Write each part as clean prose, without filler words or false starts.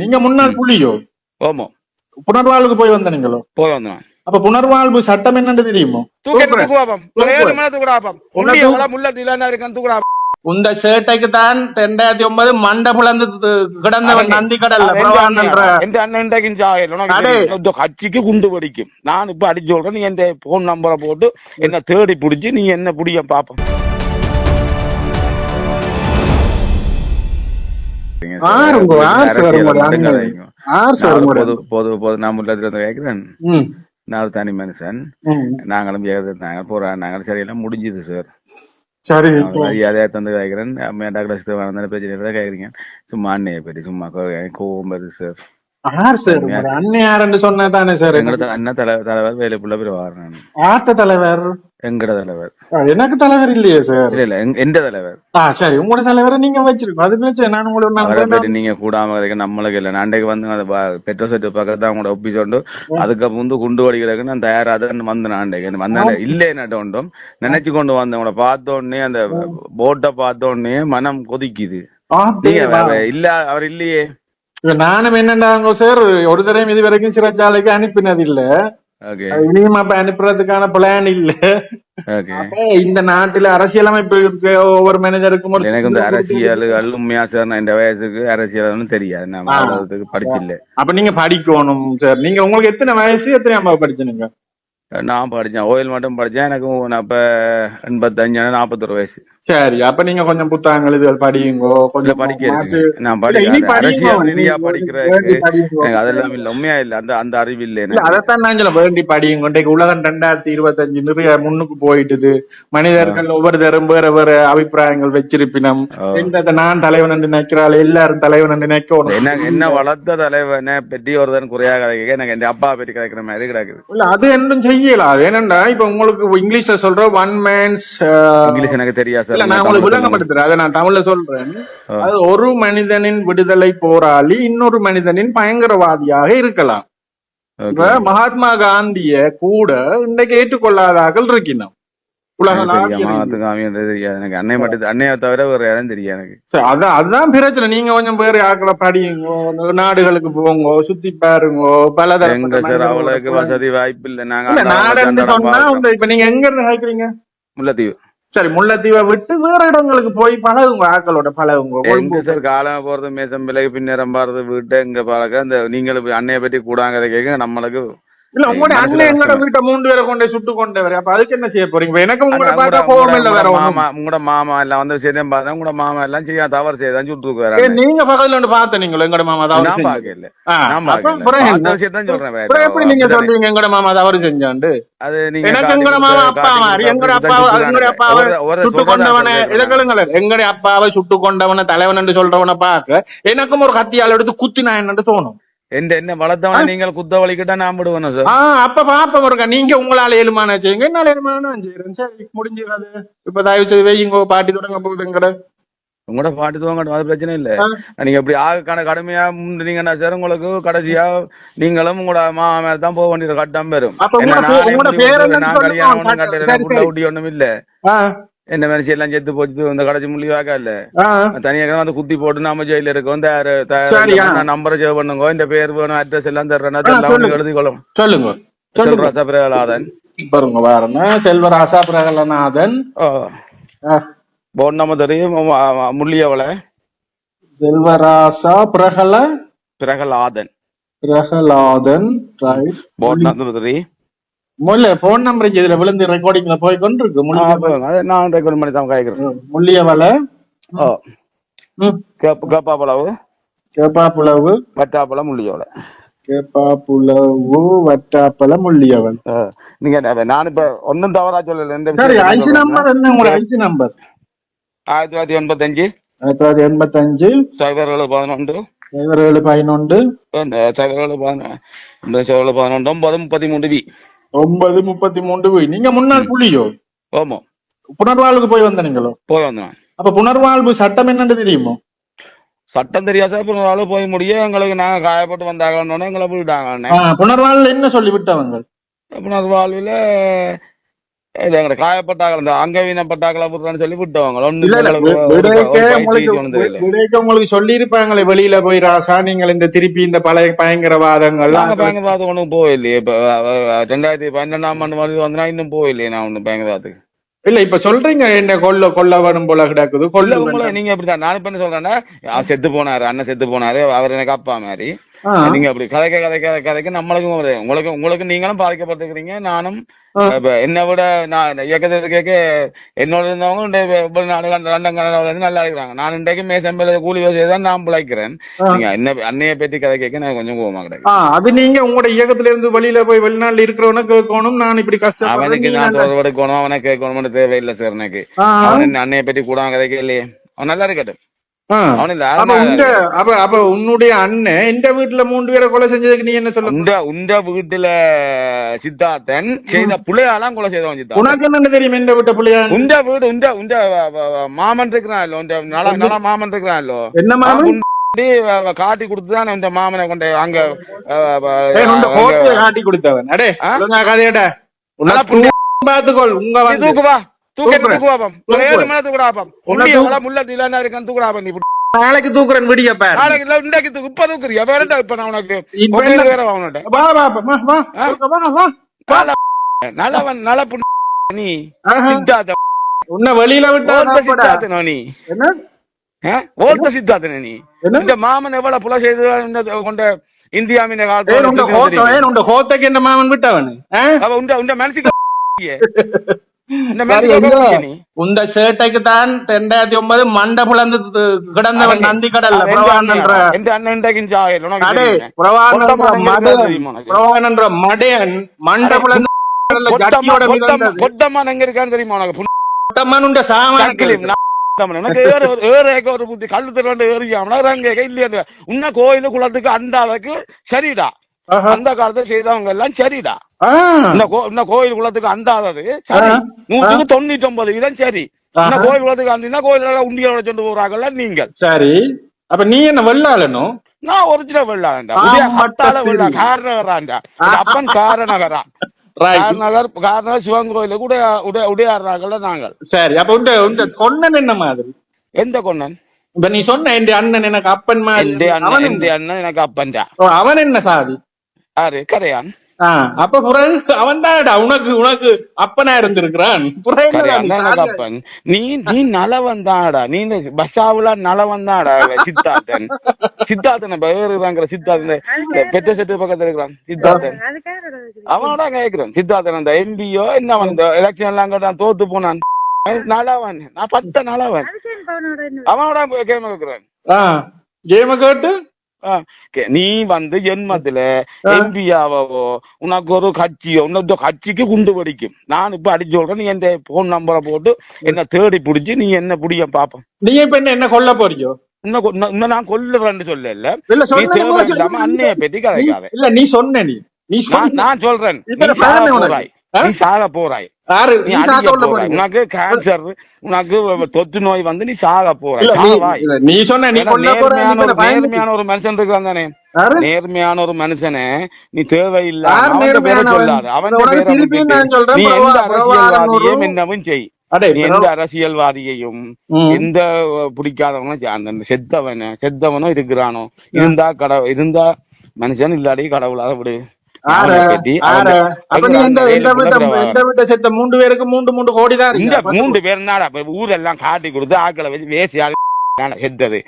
நீங்க முன்னாள் புலியோ? ஓமோ. புனர்வாழ்வுக்கு போய் வந்த நீங்களோ? போய் வந்தோம். அப்ப புனர்வாழ்வு சட்டம் என்னன்னு தெரியுமோ? தூக்குவாப்பம் 7 மணி தூக்குடாப்பம் முல்ல இருக்கான் தூக்குடா. உந்த சேட்டைக்கு தான் 2009 மண்ட புலந்து கிடந்தவன் நந்தி கடல்ல கட்சிக்கு குண்டு படிக்கும். நான் இப்ப அடிச்சு சொல்றேன், நீ என் போன் நம்பரை போட்டு என்ன தேடி பிடிச்சி நீ என்ன புடிய பாப்போம். நான் தனி மனுஷன், நாங்களும் போறோம், நாங்களும் சரியெல்லாம் முடிஞ்சுது சார். சரி, அதே தந்து கேட்கிறேன். டாக்டர் பிரச்சனை கேக்குறீங்க, சும்மா அண்ணையை பற்றி சும்மா கோவம் வருது சார். அண்ணன் சொன்னதானே சார்? அண்ணன் தலைவர் வேலைக்குள்ள போய் ஆட்ட தலைவர் எங்கட தலைவர். எனக்கு தலைவர் இல்லையே சார். இல்ல எந்த தலைவர்? சரி, உங்களோட தலைவரை நீங்க வச்சிருக்கோம், அது பிரச்சனை. நான் உங்களுக்கு நீங்க கூடாம நம்மளுக்கு இல்ல. நாண்டைக்கு வந்து பெட்ரோல் செட்டு பக்கத்தான் உங்களோட ஒப்பிச்சு உண்டு. அதுக்கு முந்து குண்டு வடிக்கிறதுக்கு நான் தயாராக வந்து நாண்டைக்கு வந்தாங்க இல்லே நட்டோண்டும் நினைச்சு கொண்டு வந்தேன். உங்களை பார்த்த உடனே அந்த போட்டை பார்த்த உடனே மனம் கொதிக்குது. இல்ல அவர் இல்லையே. நானும் என்னண்டாங்க சார், ஒரு தடவை இது வரைக்கும் சிறைச்சாலைக்கு அனுப்பினது இல்ல. இனியும் அப்ப அனுப்புறதுக்கான பிளான் இல்ல. இந்த நாட்டுல அரசியலமைப்பு இருக்கு, ஒவ்வொரு மேனேஜருக்கும். எனக்கு இந்த அரசியல் உண்மையா சார், நான் இந்த வயசுக்கு அரசியல் தெரியாது, நான் படிச்சில்ல. அப்ப நீங்க படிக்கணும் சார். நீங்க உங்களுக்கு எத்தனை வயசு, எத்தனை அம்மா படிச்சீங்க? நான் படிச்சேன், ஓயில் மட்டும் படிச்சேன். எனக்கு அப்ப 85 41 வயசு. சரி, அப்ப நீங்க கொஞ்சம் புத்தகங்கள் இதுகள் படியுங்கோ, கொஞ்சம் படிக்க. நான் படிக்கிறேன், அரசியல் ரீதியா படிக்கிறதுக்கு எனக்கு அதெல்லாம் இல்ல, உண்மையா இல்ல, அந்த அறிவு இல்ல. அதைத்தான் நான் சொல்ல வேண்டி படியுங்க. இன்றைக்கு உலகம் 2025 நிறைய முன்னுக்கு போயிட்டுது. மனிதர்கள் ஒவ்வொருத்தரும் வேற வேற அபிப்பிராயங்கள் வச்சிருப்பினம். நான் தலைவன் என்று நினைக்கிறாள், எல்லாரும் தலைவன் என்று நினைக்கணும். என்ன வளர்த்த தலைவனை பற்றி ஒருத்தன் குறையாக கிடைக்க, எனக்கு என் அப்பா பற்றி கிடைக்கிற மாதிரி கிடைக்குது. இல்ல அது என்னும் செய்யலாம். ஏனண்டா இப்ப உங்களுக்கு இங்கிலீஷ்ல சொல்ற ஒன் மேன்ஸ், இங்கிலீஷ் எனக்கு தெரியாது. நான் உங்களுக்கு விளங்கப்படுத்துறேன், அதை நான் தமிழ்ல சொல்றேன். அது ஒரு மனிதனின் விடுதலை போராளி இன்னொரு மனிதனின் பயங்கரவாதியாக இருக்கலாம். இப்ப மகாத்மா காந்திய கூட இன்றைக்கு ஏற்றுக்கொள்ளாதார்கள் இருக்கணும். அன்னைய தவிர ஒரு இடம் தெரியும் எனக்கு. அதுதான் பிரச்சனை. நீங்க கொஞ்சம் பேர் ஆக்களை படியுங்கோ, நாடுகளுக்கு போங்கோ, சுத்தி பாருங்கோ. பல அவளுக்கு வசதி வாய்ப்பு இல்ல. நாங்க நாடுன்னு சொன்னா இப்ப நீங்க எங்க இருந்து கேக்குறீங்க? முல்லைத்தீவு. சரி, முல்லைத்தீவை விட்டு வேற இடங்களுக்கு போய் பழகுங்க, ஆக்களோட பழகுங்க. சார் காலம் போறது மேசம் பிள்ளைக்கு பின்னேறம் பாருது வீட்டை எங்க பழக. இந்த நீங்களும் அன்னைய பற்றி கூடாங்க கேட்க நம்மளுக்கு இல்ல. உங்களோட அண்ணன் எங்கட வீட்டை 3 பேரை கொண்டு சுட்டு கொண்டவர். அப்ப அதுக்கு என்ன செய்ய போறீங்க? எனக்கு உங்களோட பார்த்தா கோவம் இல்ல. வேற மாமா, உங்களோட மாமா எல்லாம் வந்து சரியா பார்த்தா உங்களோட மாமா எல்லாம் செய்ய தவறு செய்யதான் சுட்டு வேற. நீங்க பக்கத்துல ஒன்று பார்த்த நீங்களோ எங்கட மாமா தவறு? நான் பாக்கல. சொல்றேன். எப்படி நீங்க சொல்றீங்க எங்கட மாமா தவறு செஞ்சாண்டு? அது நீங்க எனக்கு எங்கட மாமா அப்பா மாதிரி எங்கட அப்பாவை சுட்டு கொண்டவனை இலக்கலுங்கள எங்கட அப்பாவை சுட்டு கொண்டவனை தலைவன் என்று சொல்றவனை பார்க்க எனக்கும் ஒரு கத்தியால் எடுத்து குத்தி நான் என்னன்னு தோணும். என்ன வளர்த்தவன நீங்கள் குத்த வலிக்கிட்டா நான் விடுவேன் சார். அப்ப பாப்ப இருக்கா நீங்க உங்களால ஏழுமான செய்யுங்க, என்னால ஏழுமான செய்யறேன். சரி, முடிஞ்சிடாது. இப்ப தயவு செய்து வையுங்க, பாட்டி தொடங்க போகுதுங்கிற உங்களோட பாட்டு துவங்கட்டும், அது பிரச்சனை இல்ல. நீங்க இப்படி கடுமையா முன்னீங்கன்னா சார் உங்களுக்கு கடைசியா நீங்களும் உங்களோட மாமா தான் போக வேண்டிய கட்டம் பெறும். ஒண்ணும் இல்ல, என்ன மனுஷன் எல்லாம் செத்து போச்சு இந்த கடைசி முள்ளிவாக்கா இல்ல, தனியாக வந்து குத்தி போட்டு நம்ம ஜெயில இருக்கோம். நம்பரை சேவ் பண்ணுங்க, இந்த பேர் வேணும், அட்ரஸ் எல்லாம் தர்றேன், எழுதிக்கொள்ளும். சொல்லுங்க. செல்வராசா பிரகலாதன் பாருங்க, பாருங்க, செல்வராசா பிரகலநாதன். போன் நம்ம தெரியும், Mulliyavalai Selvarasa Prahalathan. Right. Phone number தெரியும். போன் நம்பர் இதுல விழுந்து ரெக்கார்டிங்ல போய் கொண்டிருக்கு. நான் ரெக்கார்ட் பண்ணி தான் கேக்குறேன். முள்ளியவள, கேப்பாப்புலவு, வட்டாப்புல, முள்ளியவள, கேப்பாப்புலவு, வட்டாப்பல, முள்ளியவள். நீங்க நான் இப்ப ஒன்னும் தவறா சொல்லல. ஐசி நம்பர் என்ன உங்களோட? IC number 1985 1985 0711 0711 933 933. நீங்க முன்னாள் புலியோ? ஆமா. புனர்வாழ்வுக்கு போய் வந்த நீங்களோ? போய் வந்தேன். அப்ப புனர்வாழ்வு சட்டம் என்னன்னு தெரியுமோ? சட்டம் தெரியாது சார். புனர்வாழ்வு போய் முடிய எங்களுக்கு நாங்க காயப்பட்டு வந்தாங்க, எங்களை போயிட்டாங்க. புனர்வாழ்வுல என்ன சொல்லி விட்டவங்க? புனர்வாழ்வுல எங்கட காயப்பட்டாக்கள் இந்த அங்கவீனப்பட்டாக்களை விடுறான்னு சொல்லி விட்டவங்க ஒண்ணு இல்ல இல்ல தெரியல. உங்களுக்கு சொல்லி இருப்பாங்களே வெளியில போய் ராசா நீங்கள் இந்த திருப்பி இந்த பழைய பயங்கரவாதங்கள் நாங்க பயங்கரவாதம் ஒண்ணும் போயில்லையே. இப்ப 2012ஆம் ஆண்டு மாதிரி வந்தா இன்னும் போயில்லையே நான் ஒண்ணு பயங்கரவாதத்துக்கு. இல்ல இப்ப சொல்றீங்க என்ன கொல்ல வேணும் போல கிடக்குது கொல்ல உங்களை நீங்க எப்படிதான் நான் இப்ப என்ன சொல்றேன்னா செத்து போனாரு அண்ணன் செத்து போனாரு அவர் எனக்கு அப்பா மாதிரி நீங்க அப்படி கதைக்க நம்மளுக்கும் உங்களுக்கு நீங்களும் பாதிக்கப்பட்டிருக்கிறீங்க நானும் என்னை விட நான் இயக்கத்தை கேட்க என்னோட இருந்தவங்க வெளிநாடு லண்டன் கனடாவில இருந்து நல்லா இருக்கிறாங்க. நான் இன்றைக்கு மேசம்பேல கூலி வேலை தான் நான் பிழைக்கிறேன். நீங்க என்ன அன்னைய பத்தி கதை கேட்க நான் கொஞ்சம் கோவமா கிடையாது. அது நீங்க உங்களோட இயக்கத்துல இருந்து வெளியில போய் வெளிநாட்டுல இருக்கிறவன கேட்கணும். நான் இப்படி கஷ்டம் அவனுக்கு நான் எடுக்கணும் அவனை கேட்கணும்னு தேவையில்லை சார் எனக்கு. அவன் அன்னைய பத்தி கூட கதை கேள்வி அவன் நல்லா இருக்கட்டும். அப்ப உன்னுடைய அண்ணன் இந்த வீட்டுல 3 பேரை கொலை செஞ்சதுக்கு நீ என்ன சொல்ல? உண்ட வீட்டுல சித்தார்த்தன் செய்த புள்ளையாலாம் கொலை செய்தவன் சித்தார்த்தன். உனக்கு என்ன தெரியும் இந்த வீட்டு புள்ளையா? உண்ட வீடு உண்ட மாமன் இருக்கிறான் இல்ல நல்ல மாமன் இருக்கிறான் இல்லோ என்ன மாமன் காட்டி கொடுத்துதான் இந்த மாமனை கொண்டு அங்க காட்டி கொடுத்தவன். அடே கதையட பாத்துக்கோள் உங்க தூக்குவா நாளைக்கு தூக்குறேன் விடியப்ப இப்ப தூக்குறியா இப்ப நான் உனக்கு நல்லவன் நல்ல நீ உன்னை வெளியில விட்டா நீ ஓட்ட சித்தார்த்தன நீ இந்த மாமன் எவ்வளவு புல செய்து கொண்ட இந்தியாவின் காலத்துக்கு என்ன மாமன் விட்டவன் உண்ட மனசுக்கு உந்த சேட்டைக்கு தான் 2009 மண்ட புலந்து கிடந்தவன் நந்தி கடல்ல பிரவானன்ற மடையன் மண்ட புலந்து கொட்டமான் எங்க இருக்கான்னு தெரியுமா உனக்கு? கொட்டமான் உண்ட சாமான உன்ன கோயிலு குளத்துக்கு அண்டாதக்கு சரிடா. அந்த காலத்துல செய்தவங்க எல்லாம் சரிடா. இந்த கோயில் குளத்துக்கு அண்டாதது சரி 99% சரி. இந்த கோயில் குளத்துக்கு அண்டினா கோயில உண்டியோட சொண்டு போறாங்கல்ல நீங்கள் சரி. அப்ப நீ என்ன வெள்ளாளனும்? நான் ஒரிஜினல் வெள்ளாளன்டா. காரணவரான்டா அப்பன் காரணகரா காரணகர் சிவன் கோயில கூட உடையாடுறாங்கல்ல நாங்கள். சரி. அப்ப கொன்னன் என்ன மாதிரி? எந்த கொன்னன்? இப்ப நீ சொன்ன என் அண்ணன் எனக்கு அப்பன் மாதிரி. அண்ணன் எனக்கு அப்பன்டா. அவன் என்ன சாதி? யாரு? கரையான். அப்ப பிறகு அவன் தான்டா உனக்கு அப்பனா இருந்திருக்கிறான். அப்பன் நீ நலவன் தான்டா. நீ பஸ்ஸாவுல நலவன் தான்டா சித்தார்த்தன். சித்தார்த்தன் வேறுங்கிற சித்தார்த்தன் பெற்ற செட்டு பக்கத்துல இருக்கிறான் சித்தார்த்தன். அவனோட கேட்கிறான் சித்தார்த்தன் அந்த எம்பியோ என்ன அவன் எலெக்ஷன் எல்லாம் தோத்து போனான். நலவன் நான் பட்ட நலவன் அவனோட கேம கேட்கிறேன். கேம கேட்டு நீ ஜென்மத்துல எம்பியாவோ உனக்கு ஒரு கட்சியோ உன்னோட கட்சிக்கு குண்டு வெடிக்கும். நான் இப்ப அடிச்சு சொல்றேன். நீ என் போன் நம்பரை போட்டு என்ன தேடி பிடிச்சி நீ என்ன புடிய பாப்போம். நீ இப்ப என்ன கொல்ல போறியோ? இன்னும் நான் கொல்லுறேன்னு சொல்லல. நீ தேவை இல்லாம அன்னைய பத்தி கதைக்காத. இல்ல நீ சொன்ன நான் சொல்றேன் நீ சாக போறாய். உனக்கு கேன்சர் உனக்கு தொற்று நோய் நீ சாக போறாய். நீ சொன்ன நேர்மையான ஒரு மனுஷன் இருக்கான் தானே. நேர்மையான ஒரு மனுஷனே நீ தேவையில்லாம பேரை சொல்லாத. அவன் நீ எந்த அரசியல்வாதியும் என்னவும் செய். எந்த அரசியல்வாதியையும் எந்த பிடிக்காதவனும் செத்தவனோ இருக்கிறானோ இருந்தா மனுஷன் இல்லாடி கடவுளாக விடு. 3 பேருக்கு 3 கோடி தான். இந்த 3 பேர் ஊரெல்லாம் காட்டி கொடுத்து ஆக்களை வச்சு வேசி செத்தது.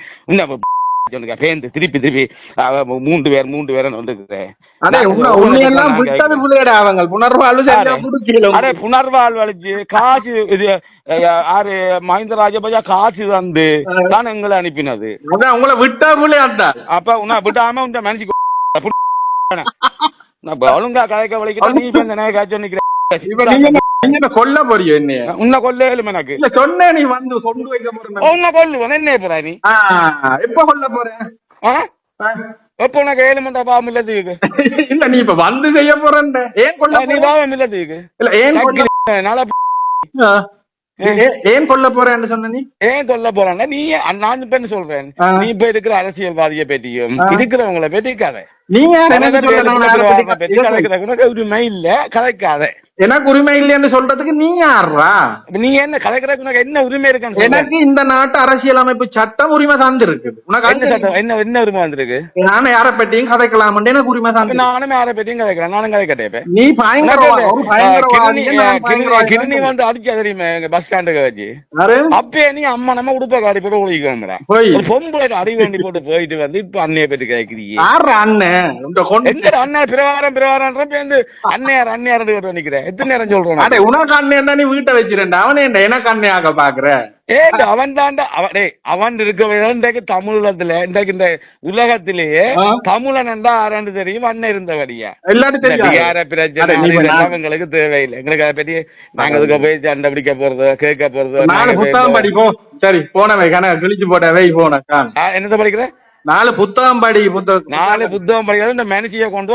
பேந்து திருப்பி 3 பேர் புனர்வாழ்வு அளிச்சு காசு யாரு மஹிந்த ராஜபக்சே காசு தந்து தான் எங்களை அனுப்பினது. உங்களை விட்டா அப்ப உன்னை விட்டாம உங்க மனசுக்கு ஒழுங்கா கதைக்க வலிக்கிட்ட நீ கொல்ல போறியோ? என்ன உன்னை கொல்லும் எனக்கு சொன்ன நீ வந்து கொண்டு வைக்க போற உன்னை கொல்லுவன். என்ன போற நீ எப்ப கொல்ல போற? எப்ப உனக்கு 7 மணி பாவம் இல்லதுக்கு இல்ல நீ இப்ப வந்து செய்ய போறேன். ஏன் கொல்ல நீ பாவம் இல்லதுக்கு இல்ல ஏன் கொல்ல போறேன்னு சொன்ன? நீ ஏன் கொல்ல போறாங்க? நீ நான் இப்ப என்ன சொல்றேன், நீ இப்ப இருக்கிற அரசியல்வாதியை பற்றியும் இருக்கிறவங்களை பற்றி கதை நீங்க எனக்கு சொல்ல நான் யாரை பத்தி உரிமை இல்ல கதைக்காத. எனக்கு உரிமை இல்லைன்னு சொல்றதுக்கு நீங்க யாருறா? நீங்க என்ன கதைக்கிறதுக்கு உனக்கு என்ன உரிமை இருக்கு? எனக்கு இந்த நாட்டு அரசியலமைப்பு சட்டம் உரிமை சார்ந்து இருக்குது. உனக்கு என்ன சட்டம் என்ன உரிமை வந்திருக்கு? நானும் யாரை பற்றியும் கதைக்கலாம் எனக்கு உரிமை சார்ந்து. நானும் யாரை பற்றியும் கதைக்கிறேன். நானும் கதை கேட்டேன். நீ கிருணி வந்து அடிக்க தெரியுமா பஸ் ஸ்டாண்டுக்கு வச்சு அப்பே நீ அம்மா நம்ம உடுப்ப காடி போட்டு ஒழிக்கிறோம் பொம்பளை அடி வேண்டி போட்டு போயிட்டு வந்து இப்ப அண்ணைய பற்றி கேட்கிறீங்க. எங்க அண்ணன் பிரவாரம் அண்ணையார் அண்ணையார் நிக்கிறேன். எத்தனை நேரம் சொல்றேன் உனக்கு அண்ணன் நீ வீட்டை வச்சிருந்த அவனே எனக்கு அண்ணையாக பாக்குற அவன் தாண்டா அவன் இருக்க தமிழத்துல இன்றைக்கு இந்த உலகத்திலேயே தமிழன் என்றா ஆராண்டு தெரியும். அண்ணன் இருந்தபடியா யார பிரச்சனை எங்களுக்கு தேவையில்லை. எங்களுக்கு அதை பற்றி நாங்க அதுக்கு போய் சண்டை பிடிக்க போறது கேட்க போறது. புத்தகம் படிப்போம். சரி போனவை கணக்கு கிழிச்சு போட்டவை போன என்னத படிக்கிற 4 புத்தகம் படி. 4 புத்தகம் படிக்கிறது இந்த மனுஷிய கொண்டு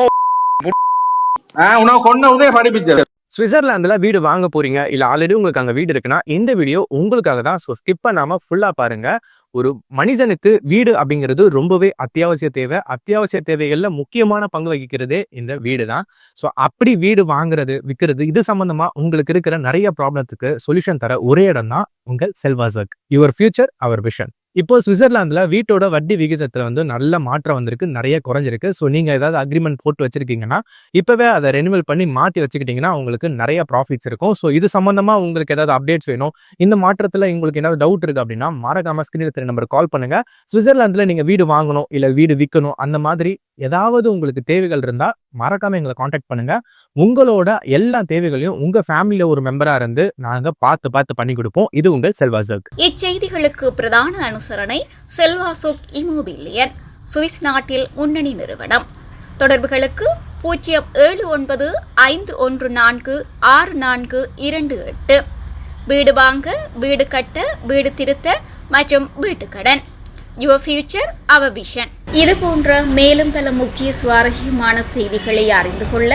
உனக்கு கொண்ட உதய படிப்பிச்சது. சுவிட்சர்லாந்துல வீடு வாங்க போறீங்க இல்ல ஆல்ரெடி உங்களுக்கு அங்க வீடு இருக்குன்னா இந்த வீடியோ உங்களுக்காக தான். ஸோ ஸ்கிப் பண்ணாம ஃபுல்லா பாருங்க. ஒரு மனிதனுக்கு வீடு அப்படிங்கிறது ரொம்பவே அத்தியாவசிய தேவை. அத்தியாவசிய தேவைகள்ல முக்கியமான பங்கு வகிக்கிறதே இந்த வீடு தான். ஸோ அப்படி வீடு வாங்குறது விற்கிறது இது சம்பந்தமா உங்களுக்கு இருக்கிற நிறைய ப்ராப்ளத்துக்கு சொல்யூஷன் தர ஒரே இடம் தான் உங்கள் Selvasak. Your future our vision. இப்போ சுவிட்சர்லாந்துல வீட்டோட வட்டி விகிதத்துல வந்து நல்ல மாற்றம் வந்திருக்கு, நிறைய குறைஞ்சிருக்கு. ஸோ நீங்க ஏதாவது அக்ரிமெண்ட் போட்டு வச்சிருக்கீங்கன்னா இப்பவே அதை ரெனிவல் பண்ணி மாற்றி வச்சுக்கிட்டீங்கன்னா உங்களுக்கு நிறைய ப்ராஃபிட்ஸ் இருக்கும். ஸோ இது சம்பந்தமா உங்களுக்கு ஏதாவது அப்டேட்ஸ் வேணும், இந்த மாற்றத்துல உங்களுக்கு ஏதாவது டவுட் இருக்கு அப்படின்னா மறக்காம ஸ்கிரீன்ல தெரிய நம்பர் கால் பண்ணுங்க. சுவிட்சர்லாந்துல நீங்க வீடு வாங்கணும் இல்ல வீடு விற்கணும் அந்த மாதிரி ஏதாவது உங்களுக்கு தேவைகள் இருந்தா மறக்காம எங்களை காண்டாக்ட் பண்ணுங்க. உங்களோட எல்லா தேவைகளையும் உங்க ஃபேமிலியில ஒரு மெம்பரா இருந்து நாங்க பார்த்து பண்ணி கொடுப்போம். இது உங்கள் செல்வாசோக். இச்செய்திகளுக்கு பிரதான அனுசரணை செல்வாசோக் இமோபிலியன், சுவிஸ் நாட்டில் முன்னணி நிறுவனம். தொடர்புகளுக்கு 095146428. வீடு வாங்க, வீடு கட்ட, வீடு திருத்த மற்றும் வீட்டுக்கடன். Your future our vision. இது போன்ற மேலும் பல முக்கிய சுவாரஸ்யமான செய்திகளை அறிந்து கொள்ள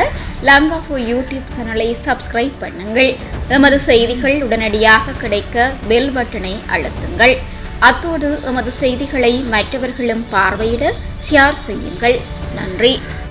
லங்காஃபோ யூடியூப் சேனலை சப்ஸ்கிரைப் பண்ணுங்கள். எமது செய்திகள் உடனடியாக கிடைக்க பெல் பட்டனை அழுத்துங்கள். அத்தோடு எமது செய்திகளை மற்றவர்களும் பார்வையிட ஷேர் செய்யுங்கள். நன்றி.